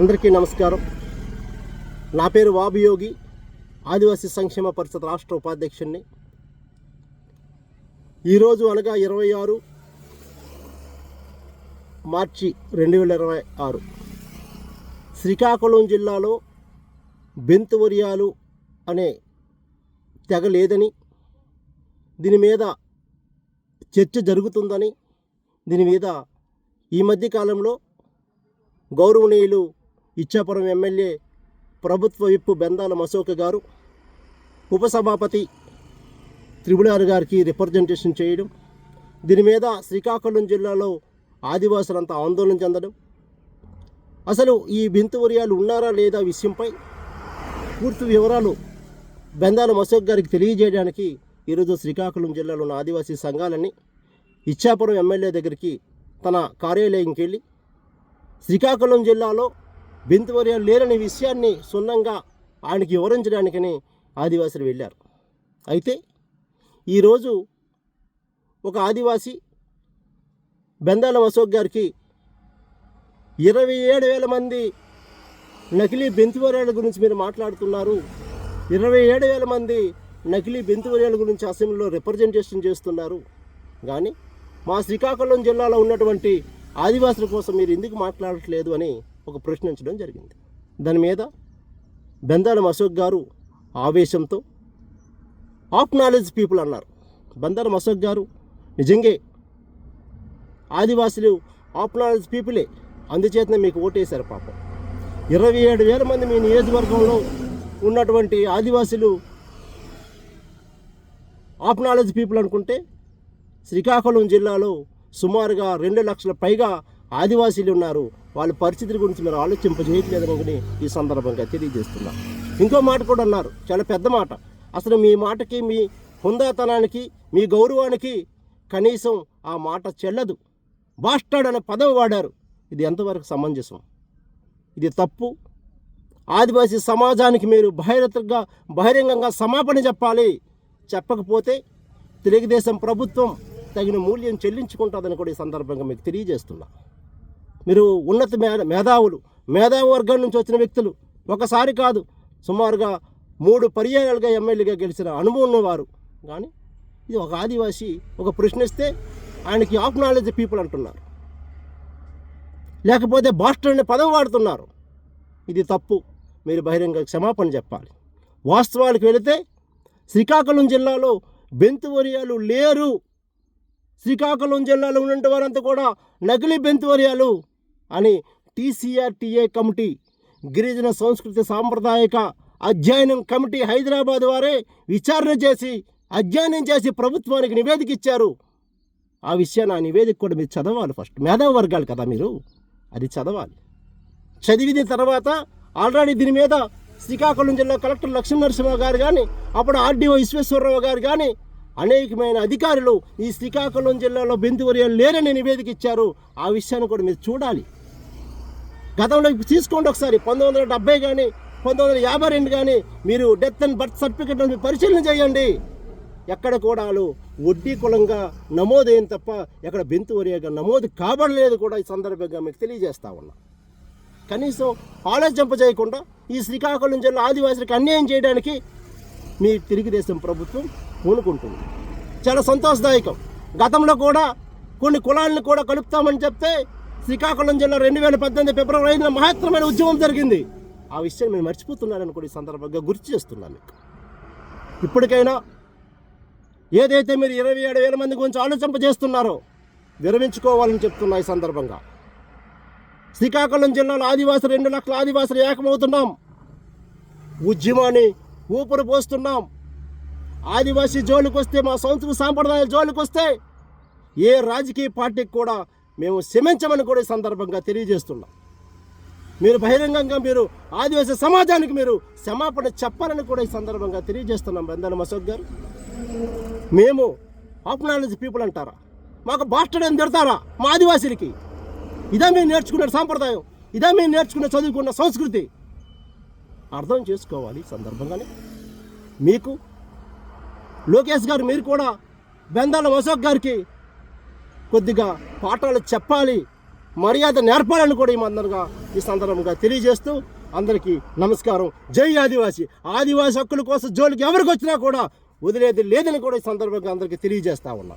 అందరికీ నమస్కారం. నా పేరు వాబియోగి, ఆదివాసీ సంక్షేమ పరిషత్ రాష్ట్ర ఉపాధ్యక్షుడిని. ఈరోజు అనగా 26 మార్చి 2026 శ్రీకాకుళం జిల్లాలో బెంతువరియాలు అనే తెగ లేదని, దీని మీద చర్చ జరుగుతుందని, దీని మీద ఈ మధ్యకాలంలో గౌరవనీయులు ఇచ్చాపురం ఎమ్మెల్యే ప్రభుత్వ విప్పు బెందాల అశోక్ గారు ఉపసభాపతి త్రిపుల్ గారికి రిప్రజెంటేషన్ చేయడం, దీని మీద శ్రీకాకుళం జిల్లాలో ఆదివాసులంతా ఆందోళన చెందడం, అసలు ఈ బెంతువరియాలు ఉన్నారా లేదా విషయంపై పూర్తి వివరాలు బెందాల అశోక్ గారికి తెలియజేయడానికి ఈరోజు శ్రీకాకుళం జిల్లాలో ఉన్న ఆదివాసీ సంఘాలన్నీ ఇచ్చాపురం ఎమ్మెల్యే దగ్గరికి తన కార్యాలయంకి వెళ్ళి శ్రీకాకుళం జిల్లాలో బెంతువరియాలు లేరనే విషయాన్ని సున్నంగా ఆయనకి వివరించడానికని ఆదివాసులు వెళ్ళారు. అయితే ఈరోజు ఒక ఆదివాసి బెందాల అశోక్ గారికి 27,000 మంది నకిలీ బెంతువరియాల గురించి మీరు మాట్లాడుతున్నారు, 27,000 మంది నకిలీ బెంతువరియాల గురించి అసెంబ్లీలో రిప్రజెంటేషన్ చేస్తున్నారు, కానీ మా శ్రీకాకుళం జిల్లాలో ఉన్నటువంటి ఆదివాసుల కోసం మీరు ఎందుకు మాట్లాడట్లేదు అని ఒక ప్రశ్నించడం జరిగింది. దాని మీద బెందాల అశోక్ గారు ఆవేశంతో ఆఫ్ నాలెడ్జ్ పీపుల్ అన్నారు. బెందాల అశోక్ గారు నిజంగా ఆదివాసులు ఆఫ్ నాలెడ్జ్ పీపులే, అందుచేతనే మీకు ఓటేశారు. పాపం 27,000 మంది మీ నియోజకవర్గంలో ఉన్నటువంటి ఆదివాసులు ఆఫ్ నాలెడ్జ్ పీపుల్ అనుకుంటే శ్రీకాకుళం జిల్లాలో సుమారుగా 2 లక్షల పైగా ఆదివాసీలు ఉన్నారు. వాళ్ళ పరిస్థితుల గురించి మీరు ఆలోచింపజేయట్లేదని ఈ సందర్భంగా తెలియజేస్తున్నా. ఇంకో మాట కూడా అన్నారు, చాలా పెద్ద మాట. అసలు మీ మాటకి, మీ హుందాతనానికి, మీ గౌరవానికి కనీసం ఆ మాట చెల్లదు. బాస్టర్డ్ అనే పదవి వాడారు. ఇది ఎంతవరకు సమంజసం? ఇది తప్పు. ఆదివాసీ సమాజానికి మీరు బహిరంగంగా క్షమాపణ చెప్పాలి. చెప్పకపోతే తెలుగుదేశం ప్రభుత్వం తగిన మూల్యం చెల్లించుకుంటుందని కూడా ఈ సందర్భంగా మీకు తెలియజేస్తున్నా. మీరు ఉన్నత మేధావి వర్గం నుంచి వచ్చిన వ్యక్తులు, ఒకసారి కాదు సుమారుగా 3 పర్యాయాలుగా ఎమ్మెల్యేగా గెలిచిన అనుభవం ఉన్నవారు, కానీ ఇది ఒక ఆదివాసి ఒక ప్రశ్నిస్తే ఆయనకి ఆఫ్ నాలెడ్జ్ పీపుల్ అంటున్నారు, లేకపోతే బాస్టర్ అనే పదం వాడుతున్నారు. ఇది తప్పు. మీరు బహిరంగ క్షమాపణ చెప్పాలి. వాస్తవాలకు వెళితే శ్రీకాకుళం జిల్లాలో బెంతువరియాలు లేరు. శ్రీకాకుళం జిల్లాలో ఉన్నటువంటి వారంతా కూడా నకిలీ బెంతువరియాలు అని TCRTA కమిటీ, గిరిజన సంస్కృతి సాంప్రదాయక అధ్యయనం కమిటీ హైదరాబాద్ వారే విచారణ చేసి అధ్యయనం చేసి ప్రభుత్వానికి నివేదిక ఇచ్చారు. ఆ విషయాన్ని, ఆ నివేదిక కూడా మీరు చదవాలి. ఫస్ట్ మేధావి వర్గాలు కదా మీరు, అది చదవాలి. చదివిన తర్వాత ఆల్రెడీ దీని మీద శ్రీకాకుళం జిల్లా కలెక్టర్ లక్ష్మీనరసింహ గారు కానీ, అప్పుడు RDO విశ్వేశ్వరరావు గారు కానీ, అనేకమైన అధికారులు ఈ శ్రీకాకుళం జిల్లాలో బెంతువరియాలు లేరని నివేదిక ఇచ్చారు. ఆ విషయాన్ని కూడా మీరు చూడాలి. గతంలో తీసుకోండి ఒకసారి, 1970 కానీ 1952 కానీ మీరు డెత్ అండ్ బర్త్ సర్టిఫికెట్లను పరిశీలన చేయండి. ఎక్కడ కూడా వడ్డీ కులంగా నమోదైన తప్ప ఎక్కడ బెంతువరియాగా నమోదు కాబడలేదు కూడా ఈ సందర్భంగా మీకు తెలియజేస్తా ఉన్నా. కనీసం ఆలోచింపజేయకుండా ఈ శ్రీకాకుళం జిల్లా ఆదివాసులకు అన్యాయం చేయడానికి మీ తెలుగుదేశం ప్రభుత్వం పూనుకుంటుంది. చాలా సంతోషదాయకం. గతంలో కూడా కొన్ని కులాలను కూడా కలుపుతామని చెప్తే శ్రీకాకుళం జిల్లా 2018 ఫిబ్రవరి 5న మహత్తరమైన ఉద్యమం జరిగింది. ఆ విషయం మీరు మర్చిపోతున్నారని కూడా ఈ సందర్భంగా గుర్తు చేస్తున్నాను మీకు. ఇప్పటికైనా ఏదైతే మీరు 27,000 మంది గురించి ఆలోచింపజేస్తున్నారో విరమించుకోవాలని చెప్తున్నా. ఈ సందర్భంగా శ్రీకాకుళం జిల్లాలో ఆదివాసులు 2 లక్షల ఆదివాసులు ఏకమవుతున్నాం, ఉద్యమాన్ని ఊపిరి పోస్తున్నాం. ఆదివాసీ జోలికి వస్తే, మా సంస్కృతి సాంప్రదాయాల జోలికి వస్తే ఏ రాజకీయ పార్టీకి కూడా మేము క్షమించమని కూడా ఈ సందర్భంగా తెలియజేస్తున్నాం. మీరు బహిరంగంగా మీరు ఆదివాసీ సమాజానికి మీరు క్షమాపణ చెప్పాలని కూడా ఈ సందర్భంగా తెలియజేస్తున్నాం. బెందాల అశోక్ గారు, మేము ఆఫ్ నాలెడ్జ్ పీపుల్ అంటారా? మాకు బాస్టర్డ్ అని తిడతారా? మా ఆదివాసీలకి ఇదే మేము నేర్చుకునే సాంప్రదాయం, ఇదే మేము నేర్చుకునే చదువుకున్న సంస్కృతి. అర్థం చేసుకోవాలి. ఈ సందర్భంగానే మీకు లోకేష్ గారు, మీరు కూడా బెందాల అశోక్ గారికి కొద్దిగా పాఠాలు చెప్పాలి. మర్యాద నేర్పాలని కూడా ఈ సందర్భంగా తెలియజేస్తూ అందరికీ నమస్కారం. జై ఆదివాసీ. ఆదివాసీ హక్కుల కోసం జోలికి ఎవరికి వచ్చినా కూడా వదిలేది లేదని కూడా ఈ సందర్భంగా అందరికీ తెలియజేస్తా ఉన్నా.